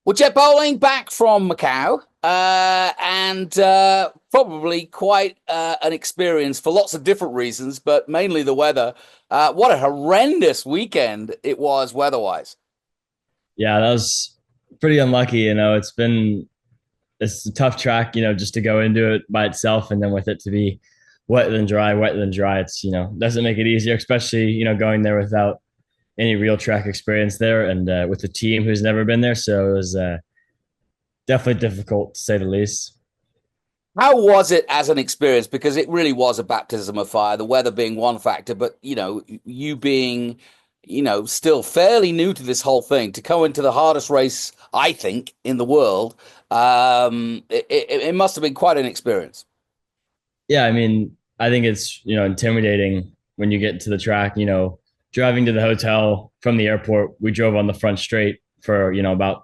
Well, Jett Bowling back from Macau, and probably quite an experience for lots of different reasons, but mainly the weather. What a horrendous weekend it was weather-wise. Yeah, that was pretty unlucky. It's a tough track, just to go into it by itself and then with it to be wet than dry. It's, doesn't make it easier, especially, going there without any real track experience there and with a team who's never been there. So it was definitely difficult to say the least. How was it as an experience? Because it really was a baptism of fire, the weather being one factor, but you being, still fairly new to this whole thing, to go into the hardest race, I think, in the world, it must have been quite an experience. Yeah, I think it's, intimidating when you get to the track, driving to the hotel from the airport. We drove on the front straight for, about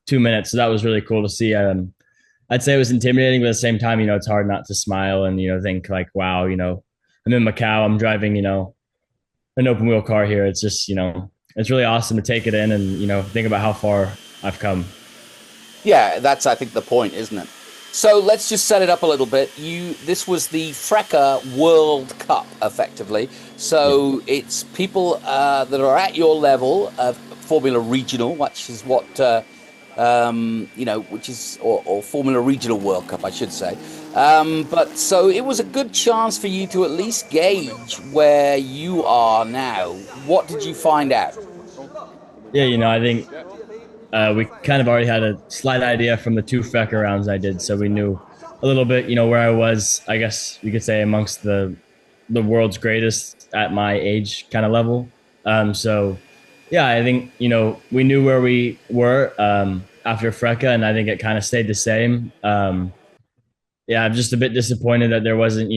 2 minutes. So that was really cool to see. I'd say it was intimidating, but at the same time, it's hard not to smile and, think like, wow, I'm in Macau, I'm driving, an open wheel car here. It's just, it's really awesome to take it in and, think about how far I've come. Yeah, that's I think the point, isn't it? So let's just set it up a little bit. This was the FRECA World Cup, effectively. Yeah. So it's people that are at your level of Formula Regional, which is what which is or Formula Regional World Cup, I should say. But so it was a good chance for you to at least gauge where you are now. What did you find out? Yeah, I think we kind of already had a slight idea from the two FECA rounds I did. So we knew a little bit, where I was, I guess you could say, amongst the world's greatest at my age kind of level. So yeah, I think, we knew where we were after FRECA, and I think it kind of stayed the same. Yeah, I'm just a bit disappointed that there wasn't,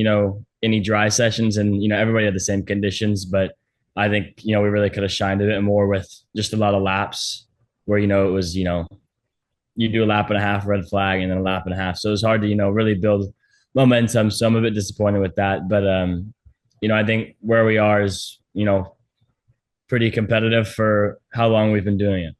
any dry sessions and, everybody had the same conditions. But I think, we really could have shined a bit more with just a lot of laps where, it was, you do a lap and a half, red flag, and then a lap and a half. So it was hard to, really build momentum. So I'm a bit disappointed with that. But, I think where we are is, pretty competitive for how long we've been doing it.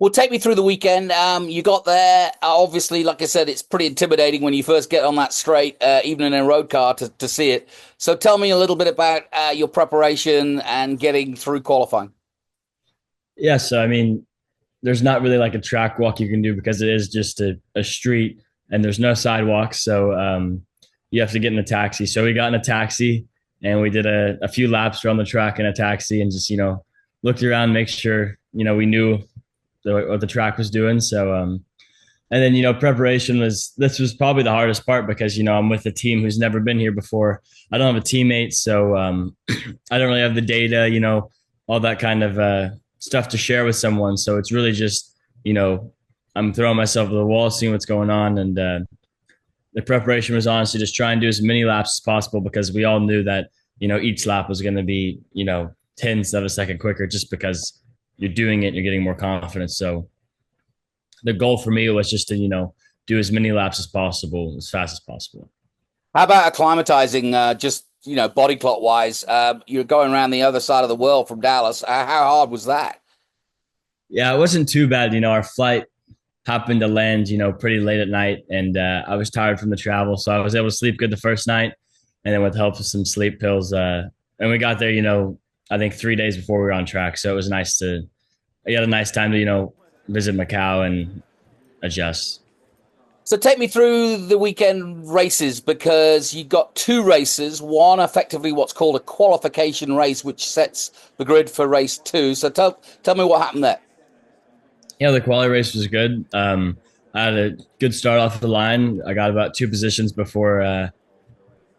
Well, take me through the weekend. You got there. Obviously, like I said, it's pretty intimidating when you first get on that straight, even in a road car, to see it. So tell me a little bit about your preparation and getting through qualifying. Yeah. So, there's not really like a track walk you can do because it is just a street and there's no sidewalks. So you have to get in a taxi. So we got in a taxi and we did a few laps around the track in a taxi and just, looked around, make sure, we knew what the track was doing. So, and then, this was probably the hardest part because, I'm with a team who's never been here before. I don't have a teammate. So I don't really have the data, all that kind of stuff to share with someone. So it's really just, I'm throwing myself at the wall, seeing what's going on. And the preparation was honestly just try and do as many laps as possible because we all knew that, each lap was going to be, tenths of a second quicker just because you're doing it, you're getting more confidence. So the goal for me was just to, do as many laps as possible, as fast as possible. How about acclimatizing, just, body clock wise? You're going around the other side of the world from Dallas. How hard was that? Yeah, it wasn't too bad. Our flight happened to land, pretty late at night, and I was tired from the travel, so I was able to sleep good the first night, and then with the help of some sleep pills, and we got there, I think 3 days before we were on track, so it was nice to, I had a nice time to, visit Macau and adjust. So take me through the weekend races because you got two races. One effectively what's called a qualification race, which sets the grid for race two. So tell me what happened there. Yeah, the quality race was good. I had a good start off the line. I got about two positions before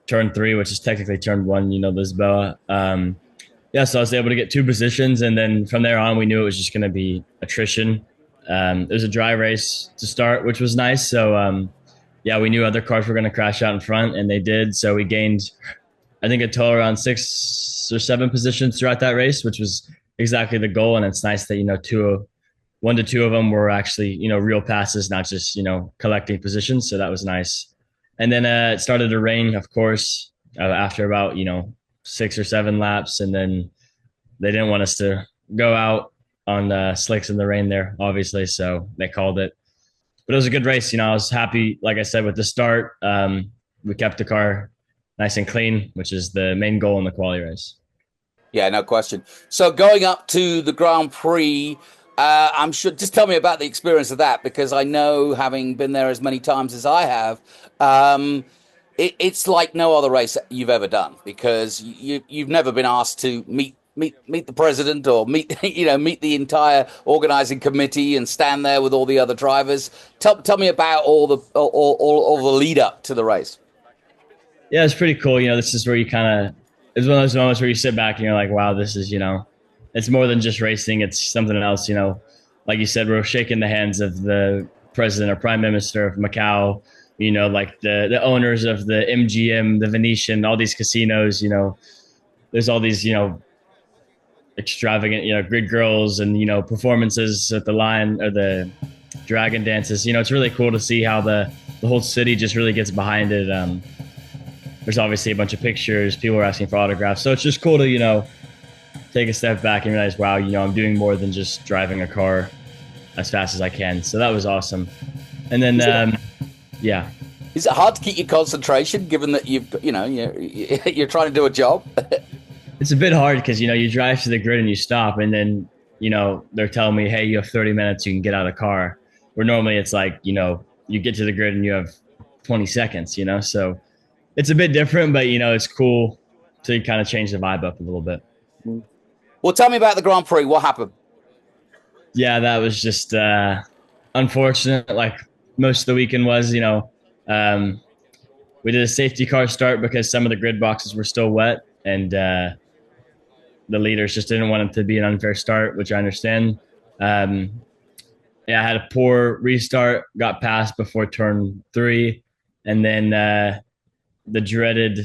turn three, which is technically turn one, Lisboa. Yeah, so I was able to get two positions, and then from there on, we knew it was just going to be attrition. It was a dry race to start, which was nice. So, yeah, we knew other cars were going to crash out in front, and they did. So we gained, I think, a total around 6 or 7 positions throughout that race, which was exactly the goal. And it's nice that one to two of them were actually real passes, not just collecting positions. So that was nice. And then it started to rain, of course, after about 6 or 7 laps, and then they didn't want us to go out on slicks in the rain there, obviously. So they called it, but it was a good race. I was happy, like I said, with the start. We kept the car nice and clean, which is the main goal in the quali race. Yeah, no question. So going up to the Grand Prix, I'm sure. Just tell me about the experience of that, because I know, having been there as many times as I have, um, it's like no other race you've ever done, because you've never been asked to meet the president, or meet meet the entire organizing committee and stand there with all the other drivers. Tell me about all the lead up to the race. Yeah, it's pretty cool. This is where you kind of, it's one of those moments where you sit back and you're like, wow, this is, it's more than just racing. It's something else. Like you said, we're shaking the hands of the president or prime minister of Macau, like the owners of the MGM, the Venetian, all these casinos. There's all these, extravagant, grid girls and, performances at the line, or the dragon dances. It's really cool to see how the whole city just really gets behind it. There's obviously a bunch of pictures. People are asking for autographs. So it's just cool to, take a step back and realize, wow, I'm doing more than just driving a car as fast as I can. So that was awesome. And then, yeah. Is it hard to keep your concentration, given that you're trying to do a job? It's a bit hard because, you drive to the grid and you stop, and then, they're telling me, hey, you have 30 minutes, you can get out of the car. Where normally it's like, you get to the grid and you have 20 seconds, so it's a bit different, but it's cool to kind of change the vibe up a little bit. Well, tell me about the Grand Prix. What happened? Yeah, that was just unfortunate. Like most of the weekend was, we did a safety car start because some of the grid boxes were still wet, and the leaders just didn't want it to be an unfair start, which I understand. Yeah, I had a poor restart, got past before turn 3, and then the dreaded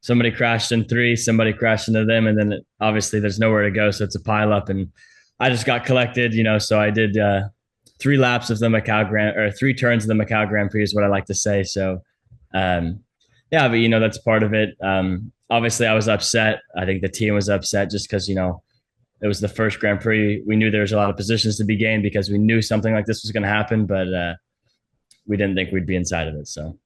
somebody crashed in 3, somebody crashed into them, and then obviously there's nowhere to go, so it's a pile up, and I just got collected, so I did 3 laps of the Macau Grand, or 3 turns of the Macau Grand Prix is what I like to say. So yeah, but that's part of it. Obviously I was upset. I think the team was upset just because it was the first Grand Prix. We knew there was a lot of positions to be gained because we knew something like this was going to happen, but we didn't think we'd be inside of it. So